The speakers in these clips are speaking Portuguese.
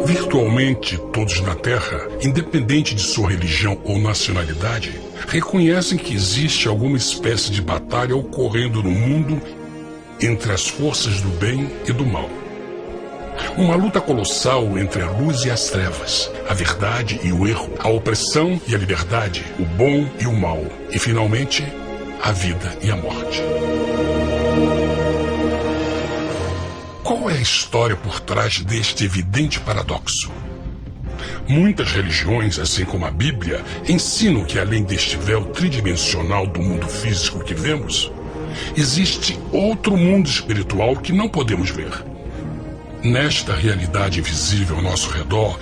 Virtualmente todos na Terra, independente de sua religião ou nacionalidade, reconhecem que existe alguma espécie de batalha ocorrendo no mundo entre as forças do bem e do mal. Uma luta colossal entre a luz e as trevas, a verdade e o erro, a opressão e a liberdade, o bom e o mal, e finalmente, a vida e a morte. Qual é a história por trás deste evidente paradoxo? Muitas religiões, assim como a Bíblia, ensinam que além deste véu tridimensional do mundo físico que vemos, existe outro mundo espiritual que não podemos ver. Nesta realidade invisível ao nosso redor,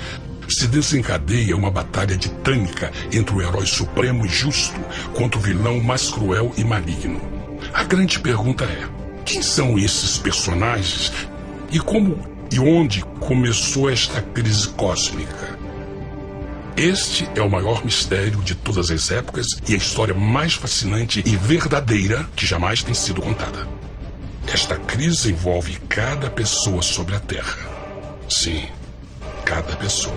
se desencadeia uma batalha titânica entre o herói supremo e justo contra o vilão mais cruel e maligno. A grande pergunta é: quem são esses personagens e como e onde começou esta crise cósmica? Este é o maior mistério de todas as épocas e a história mais fascinante e verdadeira que jamais tem sido contada. Esta crise envolve cada pessoa sobre a Terra. Sim, cada pessoa.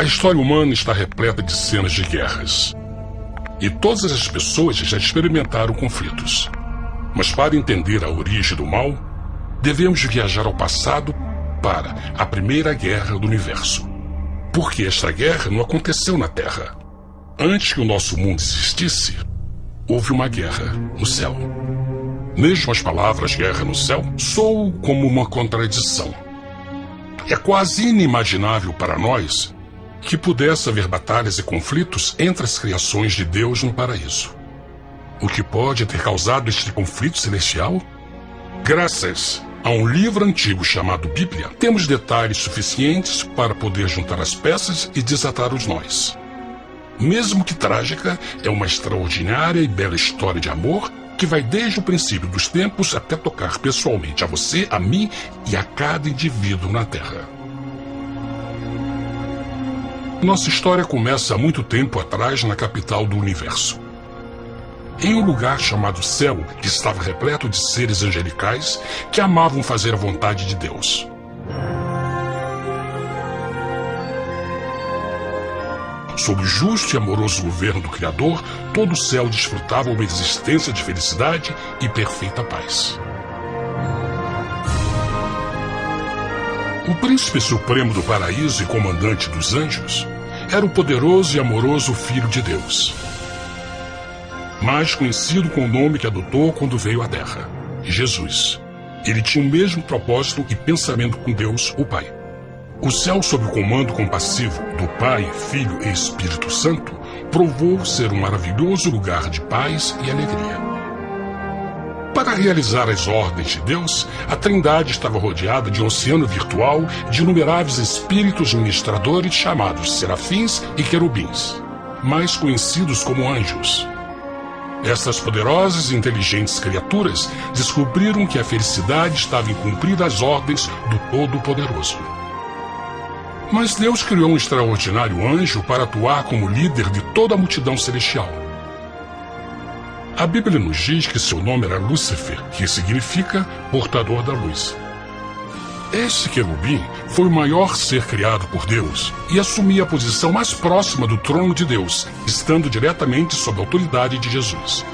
A história humana está repleta de cenas de guerras. E todas as pessoas já experimentaram conflitos. Mas para entender a origem do mal, devemos viajar ao passado para a Primeira Guerra do Universo. Porque esta guerra não aconteceu na Terra. Antes que o nosso mundo existisse, houve uma guerra no céu. Mesmo as palavras guerra no céu soam como uma contradição. É quase inimaginável para nós que pudesse haver batalhas e conflitos entre as criações de Deus no paraíso. O que pode ter causado este conflito celestial? Graças a um livro antigo chamado Bíblia, temos detalhes suficientes para poder juntar as peças e desatar os nós. Mesmo que trágica, é uma extraordinária e bela história de amor que vai desde o princípio dos tempos até tocar pessoalmente a você, a mim e a cada indivíduo na Terra. Nossa história começa há muito tempo atrás na capital do universo. Em um lugar chamado Céu, que estava repleto de seres angelicais que amavam fazer a vontade de Deus. Sob o justo e amoroso governo do Criador, todo o céu desfrutava uma existência de felicidade e perfeita paz. O príncipe supremo do paraíso e comandante dos anjos era o poderoso e amoroso Filho de Deus, mais conhecido com o nome que adotou quando veio à Terra, Jesus. Ele tinha o mesmo propósito e pensamento com Deus, o Pai. O céu, sob o comando compassivo do Pai, Filho e Espírito Santo, provou ser um maravilhoso lugar de paz e alegria. Para realizar as ordens de Deus, a Trindade estava rodeada de um oceano virtual de inumeráveis espíritos ministradores chamados serafins e querubins, mais conhecidos como anjos. Essas poderosas e inteligentes criaturas descobriram que a felicidade estava em cumprir as ordens do Todo-Poderoso. Mas Deus criou um extraordinário anjo para atuar como líder de toda a multidão celestial. A Bíblia nos diz que seu nome era Lúcifer, que significa portador da luz. Esse querubim foi o maior ser criado por Deus e assumia a posição mais próxima do trono de Deus, estando diretamente sob a autoridade de Jesus.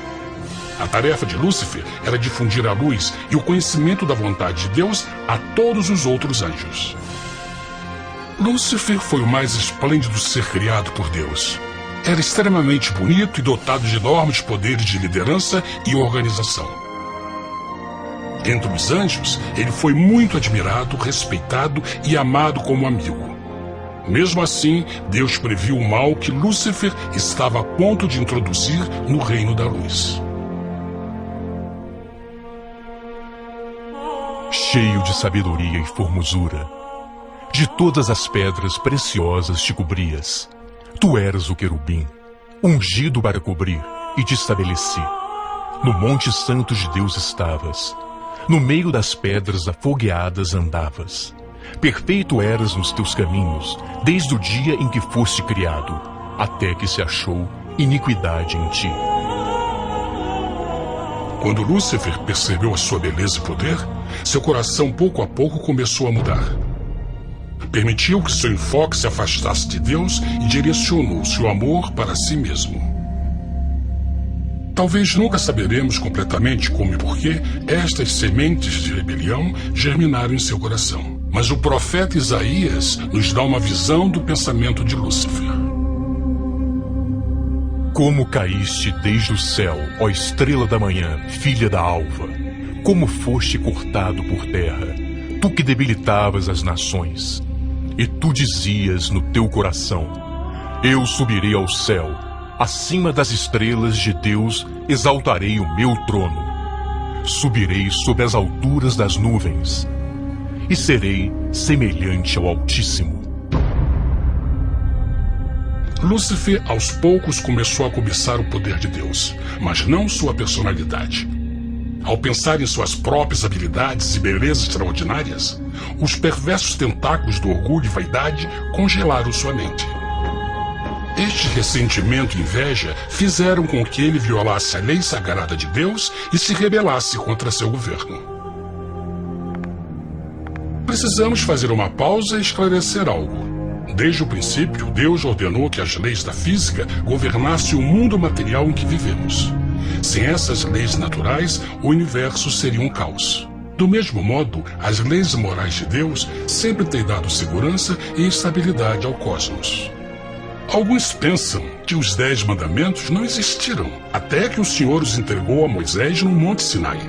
A tarefa de Lúcifer era difundir a luz e o conhecimento da vontade de Deus a todos os outros anjos. Lúcifer foi o mais esplêndido ser criado por Deus. Era extremamente bonito e dotado de enormes poderes de liderança e organização. Entre os anjos, ele foi muito admirado, respeitado e amado como amigo. Mesmo assim, Deus previu o mal que Lúcifer estava a ponto de introduzir no reino da luz. Cheio de sabedoria e formosura, de todas as pedras preciosas te cobrias. Tu eras o querubim, ungido para cobrir, e te estabeleci. No monte santo de Deus estavas. No meio das pedras afogueadas andavas. Perfeito eras nos teus caminhos, desde o dia em que foste criado, até que se achou iniquidade em ti. Quando Lúcifer percebeu a sua beleza e poder, seu coração pouco a pouco começou a mudar. Permitiu que seu enfoque se afastasse de Deus e direcionou seu amor para si mesmo. Talvez nunca saberemos completamente como e por que estas sementes de rebelião germinaram em seu coração. Mas o profeta Isaías nos dá uma visão do pensamento de Lúcifer. Como caíste desde o céu, ó estrela da manhã, filha da alva, como foste cortado por terra, tu que debilitavas as nações. E tu dizias no teu coração: eu subirei ao céu, acima das estrelas de Deus exaltarei o meu trono. Subirei sobre as alturas das nuvens, e serei semelhante ao Altíssimo. Lúcifer, aos poucos, começou a cobiçar o poder de Deus, mas não sua personalidade. Ao pensar em suas próprias habilidades e belezas extraordinárias, os perversos tentáculos do orgulho e vaidade congelaram sua mente. Este ressentimento e inveja fizeram com que ele violasse a lei sagrada de Deus e se rebelasse contra seu governo. Precisamos fazer uma pausa e esclarecer algo. Desde o princípio, Deus ordenou que as leis da física governassem o mundo material em que vivemos. Sem essas leis naturais, o universo seria um caos. Do mesmo modo, as leis morais de Deus sempre têm dado segurança e estabilidade ao cosmos. Alguns pensam que os 10 mandamentos não existiram, até que o Senhor os entregou a Moisés no Monte Sinai.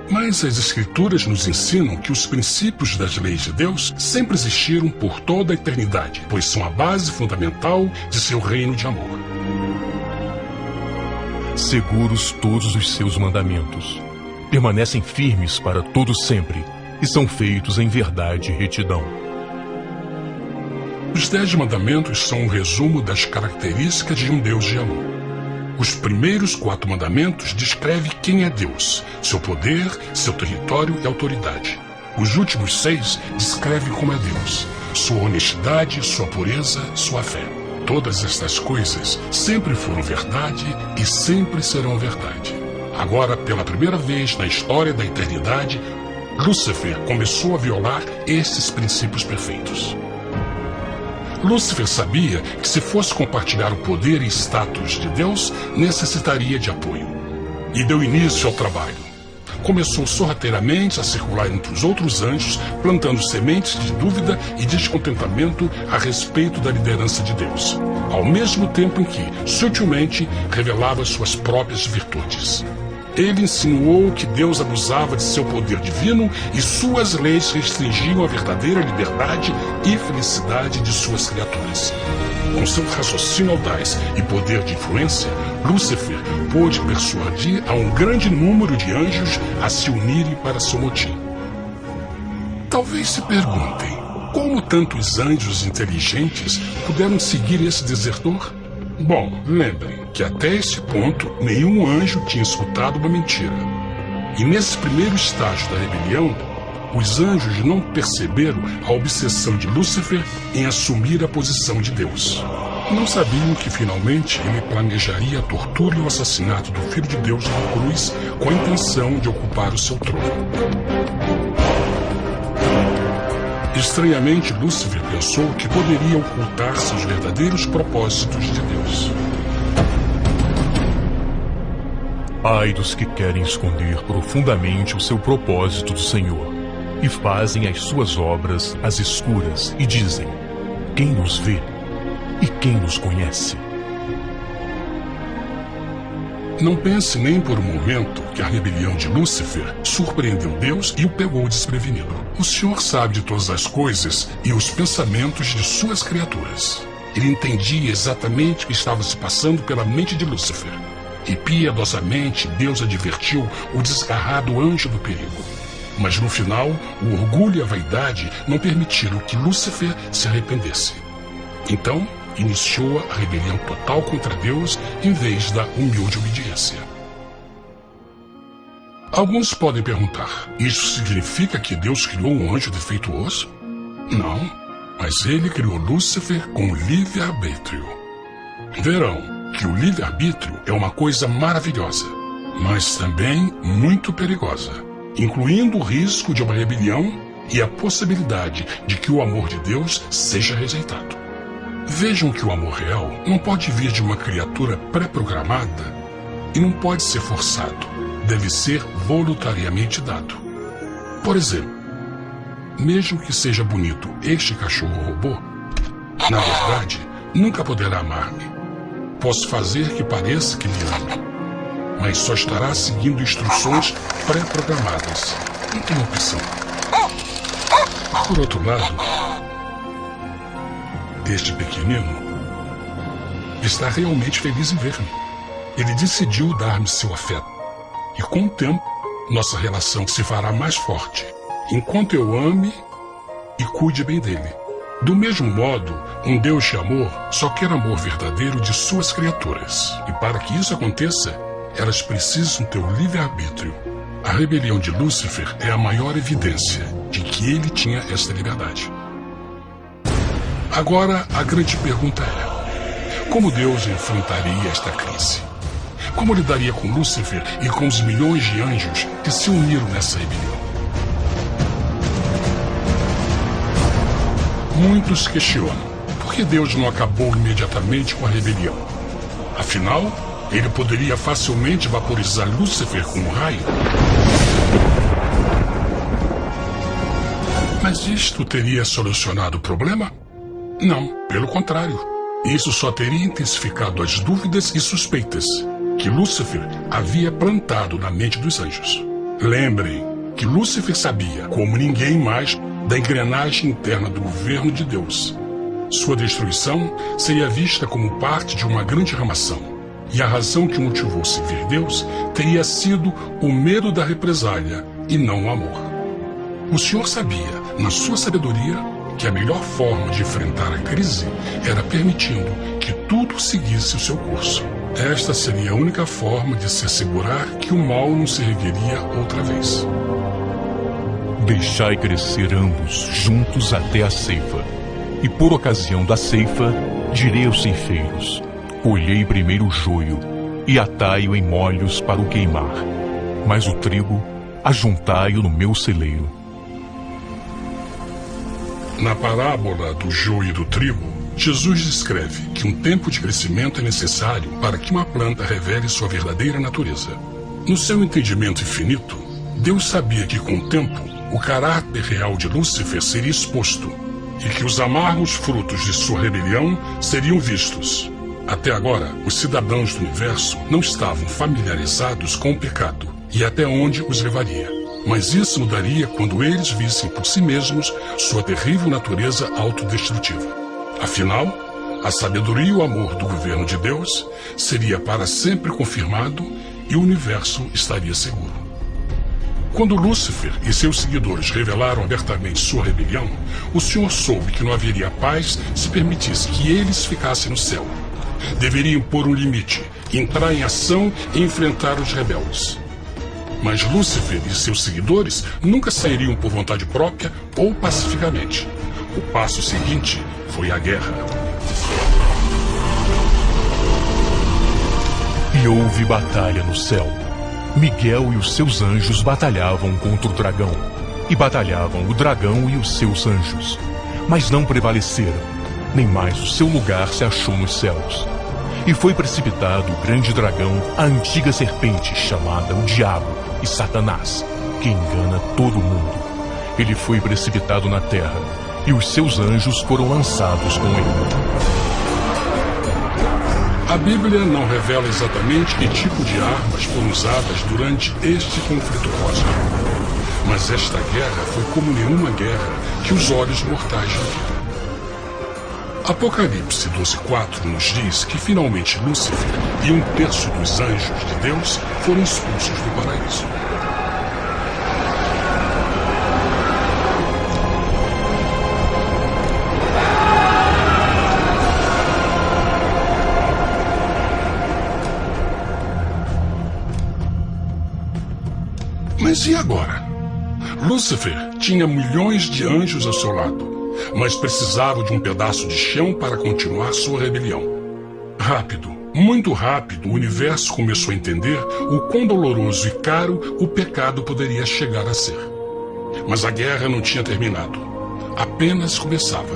Mas as Escrituras nos ensinam que os princípios das leis de Deus sempre existiram por toda a eternidade, pois são a base fundamental de seu reino de amor. Seguros todos os seus mandamentos, permanecem firmes para todo sempre e são feitos em verdade e retidão. Os 10 mandamentos são um resumo das características de um Deus de amor. Os primeiros 4 mandamentos descrevem quem é Deus, seu poder, seu território e autoridade. Os últimos 6 descrevem como é Deus, sua honestidade, sua pureza, sua fé. Todas estas coisas sempre foram verdade e sempre serão verdade. Agora, pela primeira vez na história da eternidade, Lúcifer começou a violar esses princípios perfeitos. Lúcifer sabia que se fosse compartilhar o poder e status de Deus, necessitaria de apoio. E deu início ao trabalho. Começou sorrateiramente a circular entre os outros anjos, plantando sementes de dúvida e descontentamento a respeito da liderança de Deus, ao mesmo tempo em que, sutilmente, revelava suas próprias virtudes. Ele insinuou que Deus abusava de seu poder divino e suas leis restringiam a verdadeira liberdade e felicidade de suas criaturas. Com seu raciocínio audaz e poder de influência, Lúcifer pôde persuadir a um grande número de anjos a se unirem para seu motim. Talvez se perguntem, como tantos anjos inteligentes puderam seguir esse desertor? Bom, lembrem que até esse ponto nenhum anjo tinha escutado uma mentira. E nesse primeiro estágio da rebelião, os anjos não perceberam a obsessão de Lúcifer em assumir a posição de Deus. Não sabiam que finalmente ele planejaria a tortura e o assassinato do Filho de Deus na cruz com a intenção de ocupar o seu trono. Estranhamente, Lúcifer pensou que poderia ocultar seus verdadeiros propósitos de Deus. Ai dos que querem esconder profundamente o seu propósito do Senhor e fazem as suas obras às escuras e dizem: quem nos vê e quem nos conhece? Não pense nem por um momento que a rebelião de Lúcifer surpreendeu Deus e o pegou desprevenido. O Senhor sabe de todas as coisas e os pensamentos de suas criaturas. Ele entendia exatamente o que estava se passando pela mente de Lúcifer. E piedosamente Deus advertiu o desgarrado anjo do perigo. Mas no final, o orgulho e a vaidade não permitiram que Lúcifer se arrependesse. Então, iniciou a rebelião total contra Deus em vez da humilde obediência. Alguns podem perguntar, isso significa que Deus criou um anjo defeituoso? Não, mas ele criou Lúcifer com livre-arbítrio. Verão que o livre-arbítrio é uma coisa maravilhosa, mas também muito perigosa, incluindo o risco de uma rebelião e a possibilidade de que o amor de Deus seja rejeitado. Vejam que o amor real não pode vir de uma criatura pré-programada e não pode ser forçado, deve ser voluntariamente dado. Por exemplo, mesmo que seja bonito este cachorro robô, na verdade, nunca poderá amar-me. Posso fazer que pareça que me ama, mas só estará seguindo instruções pré-programadas. Não tem opção. Por outro lado, este pequenino está realmente feliz em ver-me. Ele decidiu dar-me seu afeto. E com o tempo, nossa relação se fará mais forte, enquanto eu ame e cuide bem dele. Do mesmo modo, um Deus de amor só quer amor verdadeiro de suas criaturas. E para que isso aconteça, elas precisam ter o livre-arbítrio. A rebelião de Lúcifer é a maior evidência de que ele tinha esta liberdade. Agora, a grande pergunta é: como Deus enfrentaria esta crise? Como lidaria com Lúcifer e com os milhões de anjos que se uniram nessa rebelião? Muitos questionam por que Deus não acabou imediatamente com a rebelião. Afinal, ele poderia facilmente vaporizar Lúcifer com um raio. Mas isto teria solucionado o problema? Não, pelo contrário. Isso só teria intensificado as dúvidas e suspeitas que Lúcifer havia plantado na mente dos anjos. Lembrem que Lúcifer sabia, como ninguém mais, da engrenagem interna do governo de Deus. Sua destruição seria vista como parte de uma grande ramação, e a razão que motivou servir Deus teria sido o medo da represália e não o amor. O Senhor sabia, na sua sabedoria, que a melhor forma de enfrentar a crise era permitindo que tudo seguisse o seu curso. Esta seria a única forma de se assegurar que o mal não se ergueria outra vez. Deixai crescer ambos juntos até a ceifa. E por ocasião da ceifa, direi aos ceifeiros: colhei primeiro o joio e atai-o em molhos para o queimar, mas o trigo ajuntai-o no meu celeiro. Na parábola do joio e do trigo, Jesus descreve que um tempo de crescimento é necessário para que uma planta revele sua verdadeira natureza. No seu entendimento infinito, Deus sabia que com o tempo, o caráter real de Lúcifer seria exposto e que os amargos frutos de sua rebelião seriam vistos. Até agora, os cidadãos do universo não estavam familiarizados com o pecado e até onde os levaria. Mas isso mudaria quando eles vissem por si mesmos sua terrível natureza autodestrutiva. Afinal, a sabedoria e o amor do governo de Deus seria para sempre confirmado e o universo estaria seguro. Quando Lúcifer e seus seguidores revelaram abertamente sua rebelião, o Senhor soube que não haveria paz se permitisse que eles ficassem no céu. Deveriam pôr um limite, entrar em ação e enfrentar os rebeldes. Mas Lúcifer e seus seguidores nunca sairiam por vontade própria ou pacificamente. O passo seguinte foi a guerra. E houve batalha no céu. Miguel e os seus anjos batalhavam contra o dragão. E batalhavam o dragão e os seus anjos. Mas não prevaleceram, nem mais o seu lugar se achou nos céus. E foi precipitado o grande dragão, a antiga serpente, chamada o Diabo e Satanás, que engana todo mundo. Ele foi precipitado na terra, e os seus anjos foram lançados com ele. A Bíblia não revela exatamente que tipo de armas foram usadas durante este conflito cósmico, mas esta guerra foi como nenhuma guerra que os olhos mortais já viram. Apocalipse 12:4 nos diz que finalmente Lúcifer e 1/3 dos anjos de Deus foram expulsos do paraíso. Mas e agora? Lúcifer tinha milhões de anjos ao seu lado, mas precisava de um pedaço de chão para continuar sua rebelião. Rápido, muito rápido, o universo começou a entender o quão doloroso e caro o pecado poderia chegar a ser. Mas a guerra não tinha terminado. Apenas começava.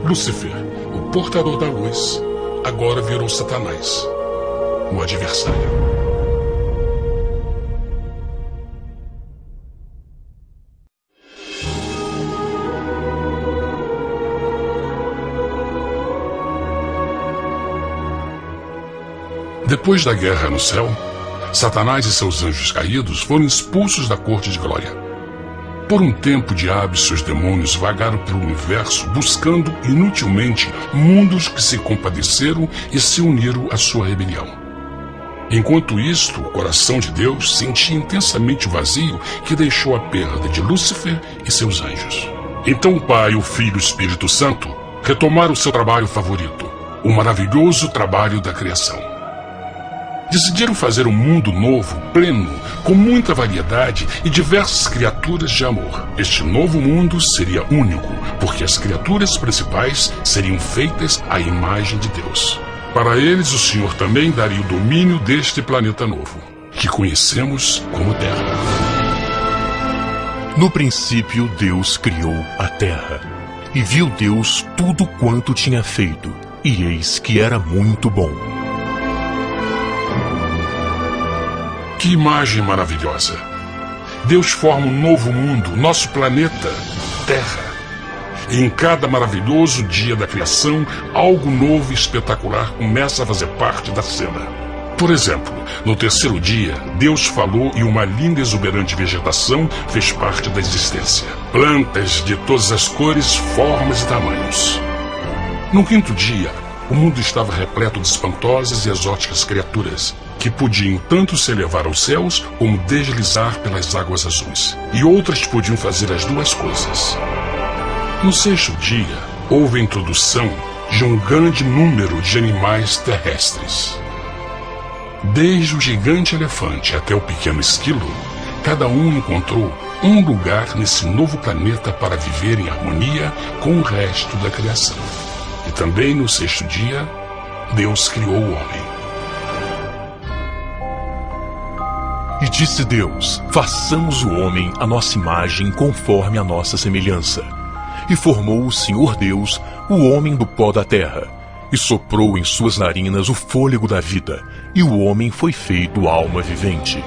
Lúcifer, o portador da luz, agora virou Satanás, o adversário. Depois da guerra no céu, Satanás e seus anjos caídos foram expulsos da corte de glória. Por um tempo, o diabo e seus demônios vagaram pelo universo buscando inutilmente mundos que se compadeceram e se uniram à sua rebelião. Enquanto isto, o coração de Deus sentia intensamente o vazio que deixou a perda de Lúcifer e seus anjos. Então o Pai, o Filho e o Espírito Santo retomaram seu trabalho favorito, o maravilhoso trabalho da criação. Decidiram fazer um mundo novo, pleno, com muita variedade e diversas criaturas de amor. Este novo mundo seria único, porque as criaturas principais seriam feitas à imagem de Deus. Para eles, o Senhor também daria o domínio deste planeta novo, que conhecemos como Terra. No princípio, Deus criou a terra. E viu Deus tudo quanto tinha feito, e eis que era muito bom. Que imagem maravilhosa! Deus forma um novo mundo, nosso planeta, Terra. E em cada maravilhoso dia da criação, algo novo e espetacular começa a fazer parte da cena. Por exemplo, no terceiro dia, Deus falou e uma linda e exuberante vegetação fez parte da existência. Plantas de todas as cores, formas e tamanhos. No quinto dia, o mundo estava repleto de espantosas e exóticas criaturas, que podiam tanto se elevar aos céus como deslizar pelas águas azuis. E outras podiam fazer as duas coisas. No sexto dia, houve a introdução de um grande número de animais terrestres. Desde o gigante elefante até o pequeno esquilo, cada um encontrou um lugar nesse novo planeta para viver em harmonia com o resto da criação. E também no sexto dia, Deus criou o homem. E disse Deus: façamos o homem à nossa imagem conforme a nossa semelhança. E formou o Senhor Deus o homem do pó da terra, e soprou em suas narinas o fôlego da vida, e o homem foi feito alma vivente.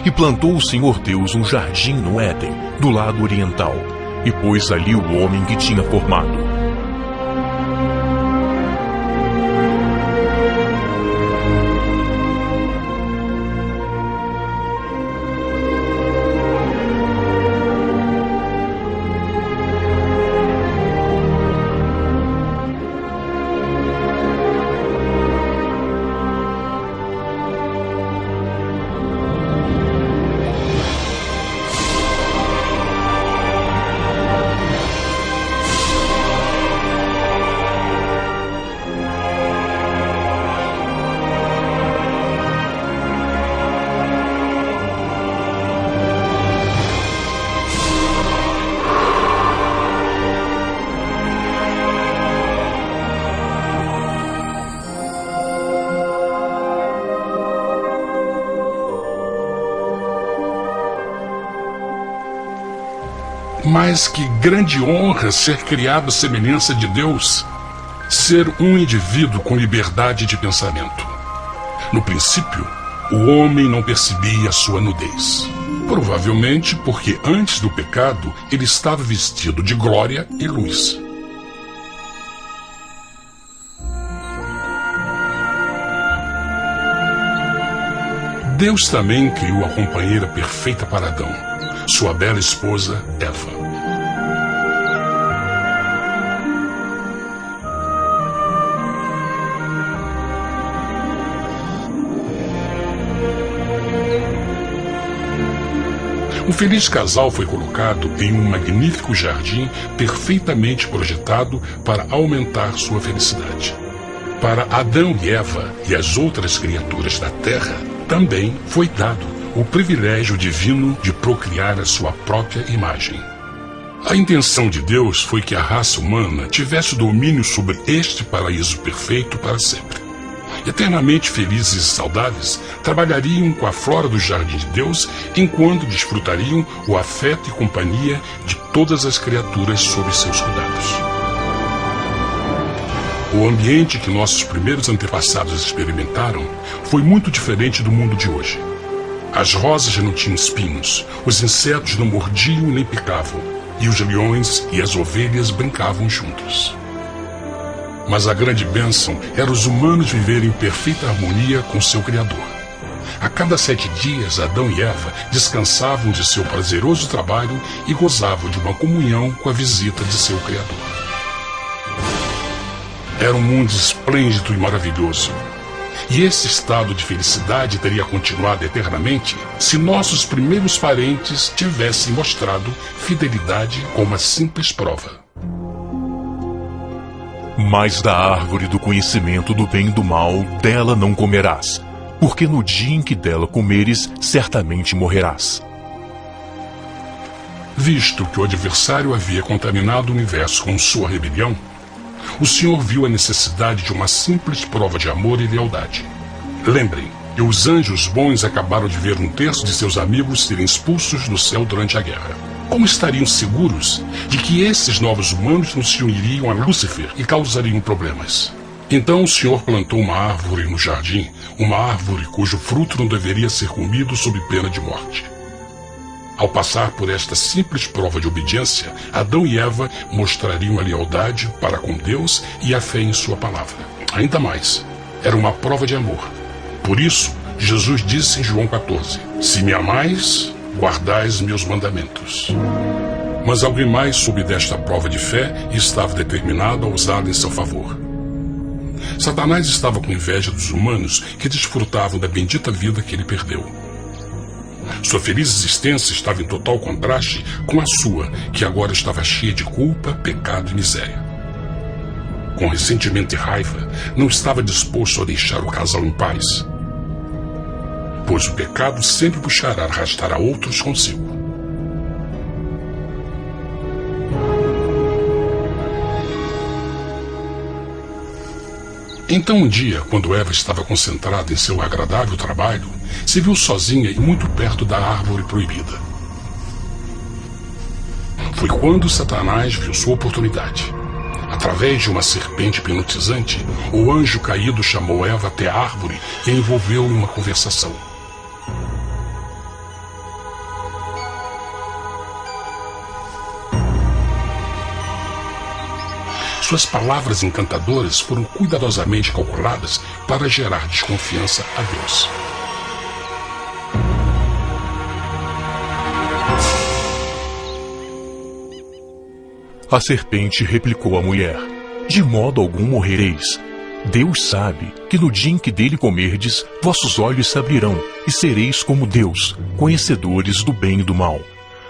E plantou o Senhor Deus um jardim no Éden, do lado oriental, e pôs ali o homem que tinha formado. Mas que grande honra ser criado à semelhança de Deus, ser um indivíduo com liberdade de pensamento. No princípio, o homem não percebia a sua nudez. Provavelmente porque antes do pecado ele estava vestido de glória e luz. Deus também criou a companheira perfeita para Adão, sua bela esposa Eva. O feliz casal foi colocado em um magnífico jardim perfeitamente projetado para aumentar sua felicidade. Para Adão e Eva e as outras criaturas da terra, também foi dado o privilégio divino de procriar a sua própria imagem. A intenção de Deus foi que a raça humana tivesse domínio sobre este paraíso perfeito para sempre. Eternamente felizes e saudáveis, trabalhariam com a flora do jardim de Deus enquanto desfrutariam o afeto e companhia de todas as criaturas sob seus cuidados. O ambiente que nossos primeiros antepassados experimentaram foi muito diferente do mundo de hoje. As rosas não tinham espinhos, os insetos não mordiam nem picavam, e os leões e as ovelhas brincavam juntos. Mas a grande bênção era os humanos viverem em perfeita harmonia com seu Criador. A cada 7 dias, Adão e Eva descansavam de seu prazeroso trabalho e gozavam de uma comunhão com a visita de seu Criador. Era um mundo esplêndido e maravilhoso. E esse estado de felicidade teria continuado eternamente se nossos primeiros parentes tivessem mostrado fidelidade com uma simples prova. Mas da árvore do conhecimento do bem e do mal, dela não comerás, porque no dia em que dela comeres, certamente morrerás. Visto que o adversário havia contaminado o universo com sua rebelião, o Senhor viu a necessidade de uma simples prova de amor e lealdade. Lembrem que os anjos bons acabaram de ver 1/3 de seus amigos serem expulsos do céu durante a guerra. Como estariam seguros de que esses novos humanos não se uniriam a Lúcifer e causariam problemas? Então o Senhor plantou uma árvore no jardim, uma árvore cujo fruto não deveria ser comido sob pena de morte. Ao passar por esta simples prova de obediência, Adão e Eva mostrariam a lealdade para com Deus e a fé em sua palavra. Ainda mais, era uma prova de amor. Por isso, Jesus disse em João 14, se me amais, guardais meus mandamentos. Mas alguém mais soube desta prova de fé e estava determinado a usá-la em seu favor. Satanás estava com inveja dos humanos que desfrutavam da bendita vida que ele perdeu. Sua feliz existência estava em total contraste com a sua, que agora estava cheia de culpa, pecado e miséria. Com ressentimento e raiva, não estava disposto a deixar o casal em paz, pois o pecado sempre buscará arrastar a outros consigo. Então um dia, quando Eva estava concentrada em seu agradável trabalho, se viu sozinha e muito perto da árvore proibida. Foi quando Satanás viu sua oportunidade. Através de uma serpente hipnotizante, o anjo caído chamou Eva até a árvore e envolveu em uma conversação. Suas palavras encantadoras foram cuidadosamente calculadas para gerar desconfiança a Deus. A serpente replicou à mulher, de modo algum morrereis. Deus sabe que no dia em que dele comerdes, vossos olhos se abrirão, e sereis como Deus, conhecedores do bem e do mal.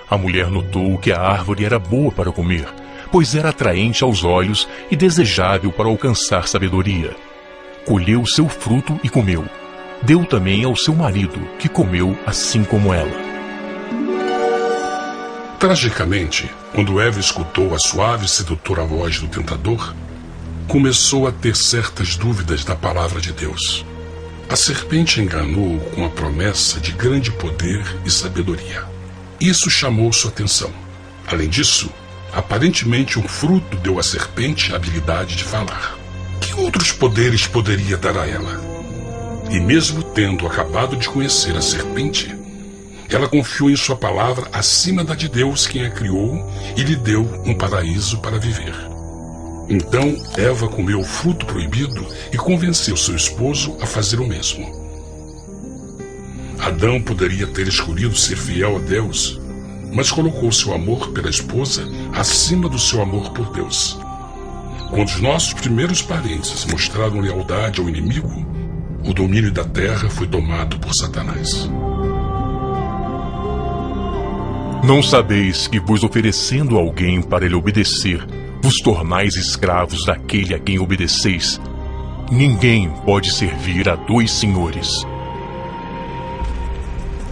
A mulher notou que a árvore era boa para comer, pois era atraente aos olhos e desejável para alcançar sabedoria. Colheu seu fruto e comeu. Deu também ao seu marido, que comeu assim como ela. Tragicamente, quando Eva escutou a suave e sedutora voz do tentador, começou a ter certas dúvidas da palavra de Deus. A serpente enganou-o com a promessa de grande poder e sabedoria. Isso chamou sua atenção. Além disso, aparentemente um fruto deu à serpente a habilidade de falar. Que outros poderes poderia dar a ela? E mesmo tendo acabado de conhecer a serpente, ela confiou em sua palavra acima da de Deus, quem a criou, e lhe deu um paraíso para viver. Então Eva comeu o fruto proibido e convenceu seu esposo a fazer o mesmo. Adão poderia ter escolhido ser fiel a Deus, mas colocou seu amor pela esposa acima do seu amor por Deus. Quando os nossos primeiros parentes mostraram lealdade ao inimigo, o domínio da terra foi tomado por Satanás. Não sabeis que, vos oferecendo alguém para lhe obedecer, vos tornais escravos daquele a quem obedeceis? Ninguém pode servir a dois senhores.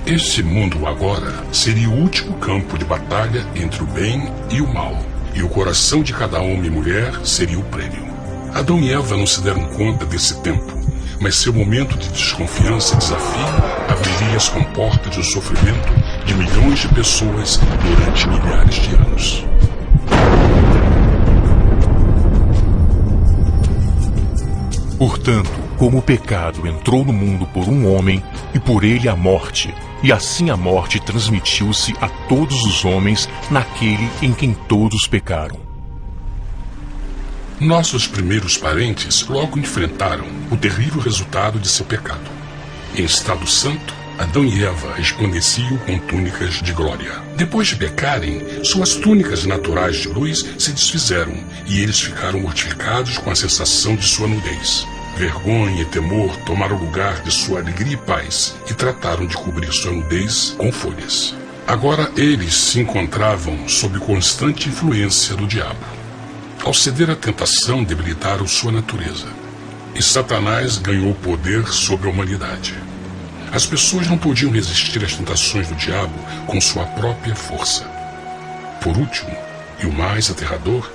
Este mundo agora seria o último campo de batalha entre o bem e o mal, e o coração de cada homem e mulher seria o prêmio. Adão e Eva não se deram conta desse tempo, mas seu momento de desconfiança e desafio abriria as comportas do sofrimento de milhões de pessoas durante milhares de anos. Portanto, como o pecado entrou no mundo por um homem, e por ele a morte, e assim a morte transmitiu-se a todos os homens naquele em quem todos pecaram. Nossos primeiros parentes logo enfrentaram o terrível resultado de seu pecado. Em estado santo, Adão e Eva resplandeciam com túnicas de glória. Depois de pecarem, suas túnicas naturais de luz se desfizeram e eles ficaram mortificados com a sensação de sua nudez. Vergonha e temor tomaram o lugar de sua alegria e paz e trataram de cobrir sua nudez com folhas. Agora eles se encontravam sob constante influência do diabo. Ao ceder à tentação, debilitaram sua natureza. E Satanás ganhou poder sobre a humanidade. As pessoas não podiam resistir às tentações do diabo com sua própria força. Por último, e o mais aterrador,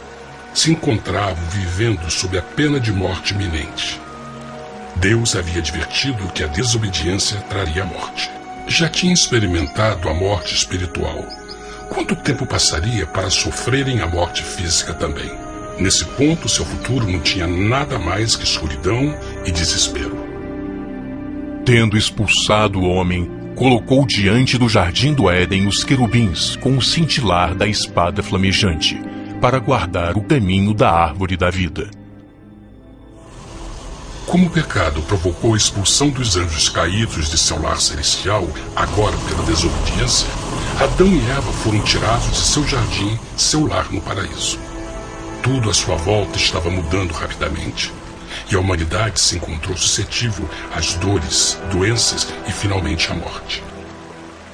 se encontravam vivendo sob a pena de morte iminente. Deus havia advertido que a desobediência traria a morte. Já tinha experimentado a morte espiritual. Quanto tempo passaria para sofrerem a morte física também? Nesse ponto, seu futuro não tinha nada mais que escuridão e desespero. Tendo expulsado o homem, colocou diante do jardim do Éden os querubins com o cintilar da espada flamejante, para guardar o caminho da árvore da vida. Como o pecado provocou a expulsão dos anjos caídos de seu lar celestial, agora pela desobediência, Adão e Eva foram tirados de seu jardim, seu lar no paraíso. Tudo à sua volta estava mudando rapidamente, e a humanidade se encontrou suscetível às dores, doenças e finalmente à morte.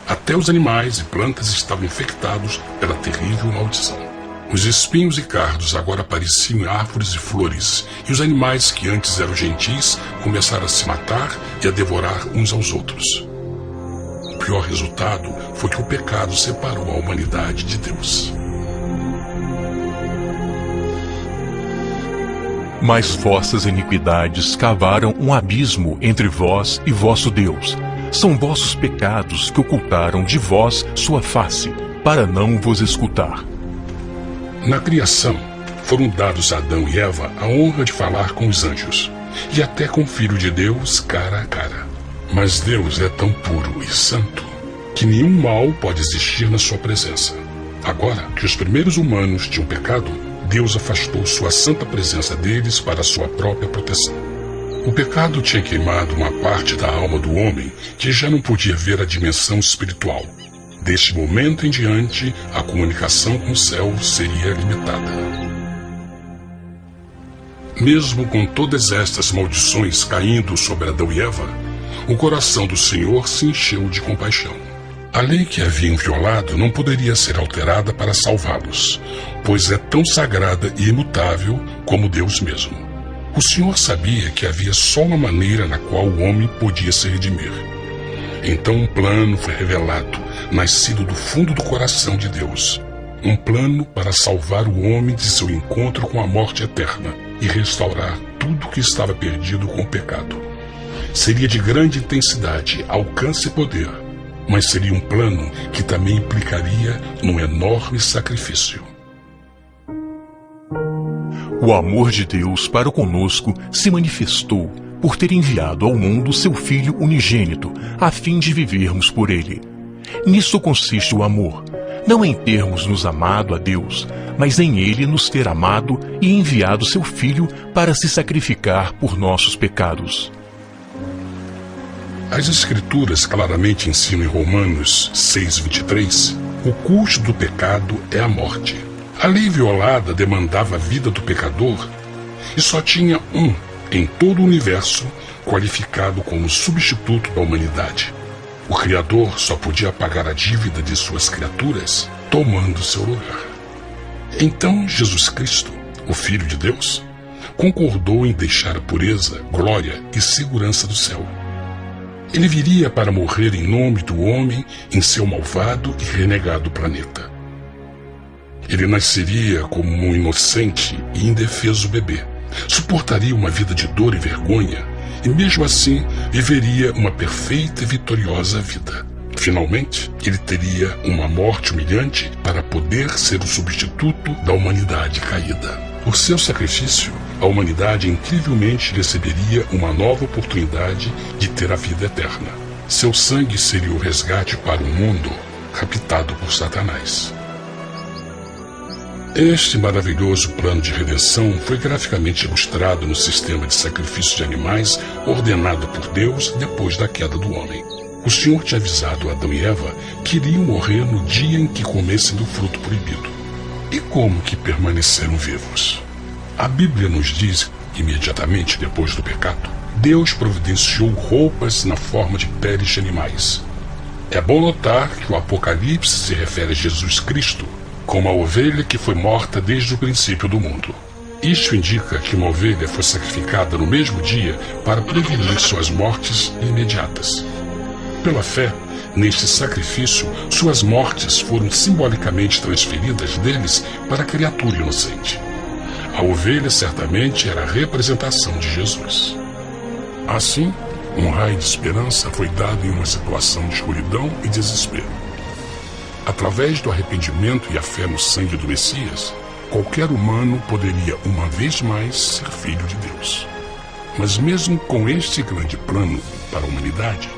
Até os animais e plantas estavam infectados pela terrível maldição. Os espinhos e cardos agora pareciam em árvores e flores, e os animais que antes eram gentis começaram a se matar e a devorar uns aos outros. O pior resultado foi que o pecado separou a humanidade de Deus. Mas vossas iniquidades cavaram um abismo entre vós e vosso Deus. São vossos pecados que ocultaram de vós sua face, para não vos escutar. Na criação, foram dados a Adão e Eva a honra de falar com os anjos, e até com o Filho de Deus cara a cara. Mas Deus é tão puro e santo que nenhum mal pode existir na sua presença. Agora que os primeiros humanos tinham pecado, Deus afastou sua santa presença deles para sua própria proteção. O pecado tinha queimado uma parte da alma do homem que já não podia ver a dimensão espiritual. Deste momento em diante, a comunicação com o céu seria limitada. Mesmo com todas estas maldições caindo sobre Adão e Eva, o coração do Senhor se encheu de compaixão. A lei que haviam violado não poderia ser alterada para salvá-los, pois é tão sagrada e imutável como Deus mesmo. O Senhor sabia que havia só uma maneira na qual o homem podia se redimir. Então um plano foi revelado, nascido do fundo do coração de Deus. Um plano para salvar o homem de seu encontro com a morte eterna e restaurar tudo que estava perdido com o pecado. Seria de grande intensidade, alcance e poder, mas seria um plano que também implicaria num enorme sacrifício. O amor de Deus para conosco se manifestou por ter enviado ao mundo seu Filho unigênito, a fim de vivermos por ele. Nisso consiste o amor, não em termos nos amado a Deus, mas em ele nos ter amado e enviado seu Filho para se sacrificar por nossos pecados. As Escrituras claramente ensinam em Romanos 6,23, o custo do pecado é a morte. A lei violada demandava a vida do pecador e só tinha um em todo o universo qualificado como substituto da humanidade. O Criador só podia pagar a dívida de suas criaturas tomando seu lugar. Então Jesus Cristo, o Filho de Deus, concordou em deixar a pureza, glória e segurança do céu. Ele viria para morrer em nome do homem em seu malvado e renegado planeta. Ele nasceria como um inocente e indefeso bebê, suportaria uma vida de dor e vergonha e mesmo assim viveria uma perfeita e vitoriosa vida. Finalmente, ele teria uma morte humilhante para poder ser o substituto da humanidade caída. Por seu sacrifício, a humanidade incrivelmente receberia uma nova oportunidade de ter a vida eterna. Seu sangue seria o resgate para um mundo captado por Satanás. Este maravilhoso plano de redenção foi graficamente ilustrado no sistema de sacrifício de animais ordenado por Deus depois da queda do homem. O Senhor tinha avisado Adão e Eva que iriam morrer no dia em que comessem do fruto proibido. E como que permaneceram vivos? A Bíblia nos diz que imediatamente depois do pecado, Deus providenciou roupas na forma de peles de animais. É bom notar que o Apocalipse se refere a Jesus Cristo como a ovelha que foi morta desde o princípio do mundo. Isto indica que uma ovelha foi sacrificada no mesmo dia para prevenir suas mortes imediatas. Pela fé, neste sacrifício, suas mortes foram simbolicamente transferidas deles para a criatura inocente. A ovelha certamente era a representação de Jesus. Assim, um raio de esperança foi dado em uma situação de escuridão e desespero. Através do arrependimento e a fé no sangue do Messias, qualquer humano poderia uma vez mais ser filho de Deus. Mas mesmo com este grande plano para a humanidade,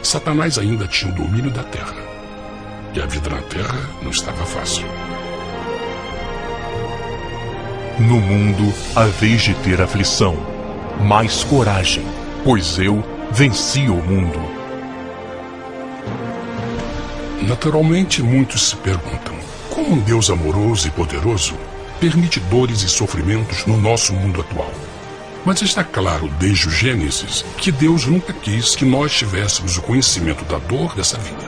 Satanás ainda tinha o domínio da terra. E a vida na terra não estava fácil. No mundo haveis de ter aflição, mas coragem, pois eu venci o mundo. Naturalmente, muitos se perguntam, como um Deus amoroso e poderoso permite dores e sofrimentos no nosso mundo atual? Mas está claro desde o Gênesis que Deus nunca quis que nós tivéssemos o conhecimento da dor dessa vida.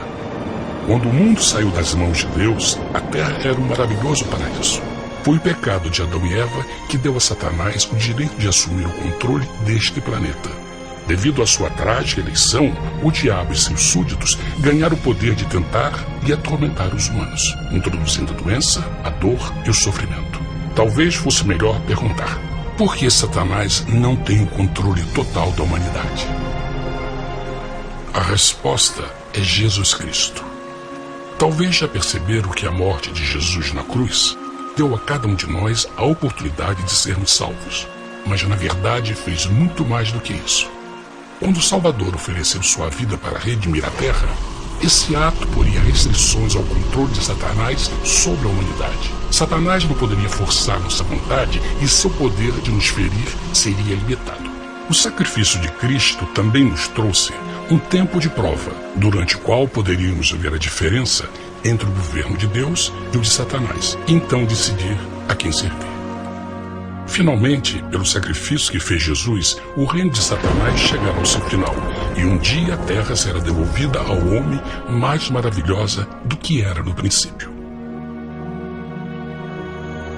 Quando o mundo saiu das mãos de Deus, a terra era um maravilhoso paraíso. Foi o pecado de Adão e Eva que deu a Satanás o direito de assumir o controle deste planeta. Devido à sua trágica eleição, o diabo e seus súditos ganharam o poder de tentar e atormentar os humanos, introduzindo a doença, a dor e o sofrimento. Talvez fosse melhor perguntar: por que Satanás não tem o controle total da humanidade? A resposta é Jesus Cristo. Talvez já perceberam que a morte de Jesus na cruz deu a cada um de nós a oportunidade de sermos salvos, mas na verdade fez muito mais do que isso. Quando o Salvador ofereceu sua vida para redimir a terra, esse ato poria restrições ao controle de Satanás sobre a humanidade. Satanás não poderia forçar nossa vontade e seu poder de nos ferir seria limitado. O sacrifício de Cristo também nos trouxe um tempo de prova, durante o qual poderíamos ver a diferença entre o governo de Deus e o de Satanás, e então decidir a quem servir. Finalmente, pelo sacrifício que fez Jesus, o reino de Satanás chegará ao seu final, e um dia a terra será devolvida ao homem mais maravilhosa do que era no princípio.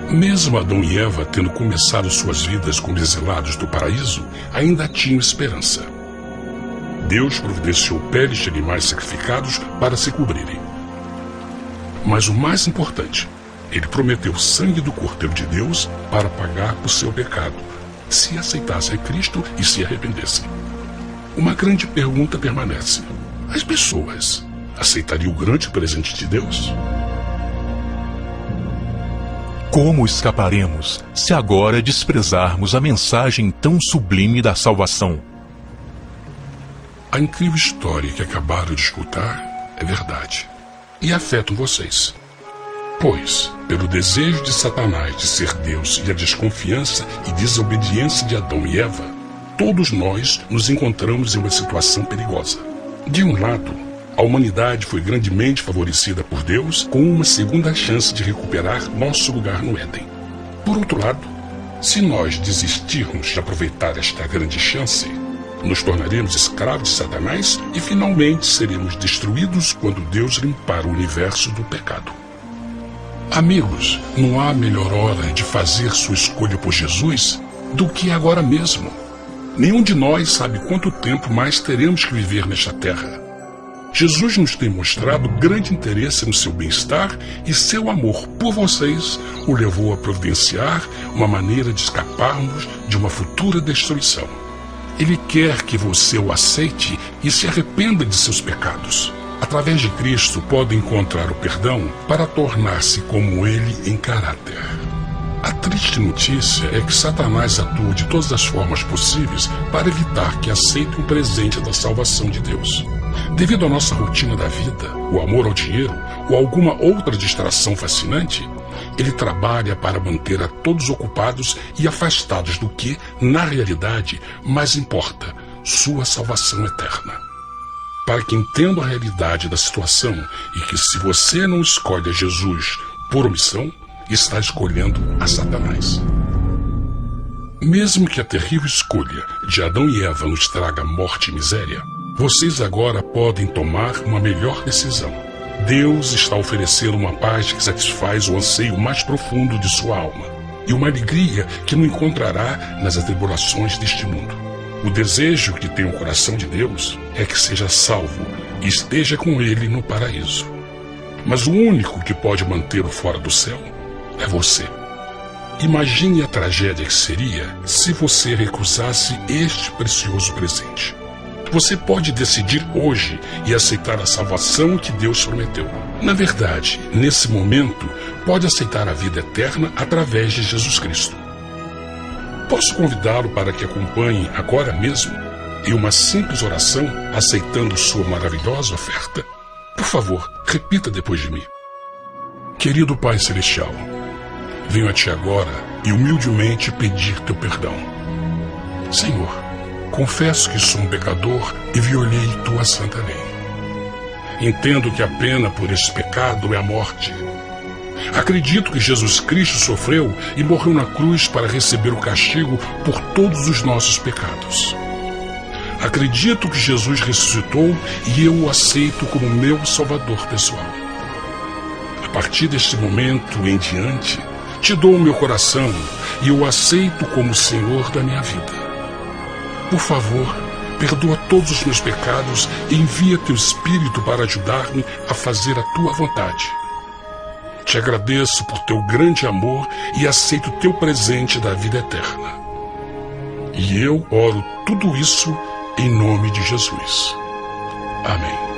Mesmo Adão e Eva tendo começado suas vidas como exilados do paraíso, ainda tinham esperança. Deus providenciou peles de animais sacrificados para se cobrirem. Mas o mais importante, Ele prometeu o sangue do Cordeiro de Deus para pagar por seu pecado, se aceitassem Cristo e se arrependessem. Uma grande pergunta permanece: as pessoas aceitariam o grande presente de Deus? Como escaparemos se agora desprezarmos a mensagem tão sublime da salvação? A incrível história que acabaram de escutar é verdade e afetam vocês. Pois, pelo desejo de Satanás de ser Deus e a desconfiança e desobediência de Adão e Eva, todos nós nos encontramos em uma situação perigosa. De um lado, a humanidade foi grandemente favorecida por Deus com uma segunda chance de recuperar nosso lugar no Éden. Por outro lado, se nós desistirmos de aproveitar esta grande chance, nos tornaremos escravos de Satanás e finalmente seremos destruídos quando Deus limpar o universo do pecado. Amigos, não há melhor hora de fazer sua escolha por Jesus do que agora mesmo. Nenhum de nós sabe quanto tempo mais teremos que viver nesta terra. Jesus nos tem mostrado grande interesse no seu bem-estar e seu amor por vocês o levou a providenciar uma maneira de escaparmos de uma futura destruição. Ele quer que você o aceite e se arrependa de seus pecados. Através de Cristo, pode encontrar o perdão para tornar-se como Ele em caráter. A triste notícia é que Satanás atua de todas as formas possíveis para evitar que aceite o presente da salvação de Deus. Devido à nossa rotina da vida, o amor ao dinheiro ou alguma outra distração fascinante, ele trabalha para manter a todos ocupados e afastados do que, na realidade, mais importa, sua salvação eterna. Para que entenda a realidade da situação e que se você não escolhe a Jesus por omissão, está escolhendo a Satanás. Mesmo que a terrível escolha de Adão e Eva nos traga morte e miséria, vocês agora podem tomar uma melhor decisão. Deus está oferecendo uma paz que satisfaz o anseio mais profundo de sua alma e uma alegria que não encontrará nas atribulações deste mundo. O desejo que tem o coração de Deus é que seja salvo e esteja com Ele no paraíso. Mas o único que pode mantê-lo fora do céu é você. Imagine a tragédia que seria se você recusasse este precioso presente. Você pode decidir hoje e aceitar a salvação que Deus prometeu. Na verdade, nesse momento, pode aceitar a vida eterna através de Jesus Cristo. Posso convidá-lo para que acompanhe agora mesmo em uma simples oração, aceitando sua maravilhosa oferta? Por favor, repita depois de mim. Querido Pai Celestial, venho a Ti agora e humildemente pedir Teu perdão. Senhor, confesso que sou um pecador e violei Tua santa lei. Entendo que a pena por esse pecado é a morte. Acredito que Jesus Cristo sofreu e morreu na cruz para receber o castigo por todos os nossos pecados. Acredito que Jesus ressuscitou e eu o aceito como meu Salvador pessoal. A partir deste momento em diante, Te dou o meu coração e eu o aceito como Senhor da minha vida. Por favor, perdoa todos os meus pecados e envia Teu Espírito para ajudar-me a fazer a Tua vontade. Te agradeço por Teu grande amor e aceito Teu presente da vida eterna. E eu oro tudo isso em nome de Jesus. Amém.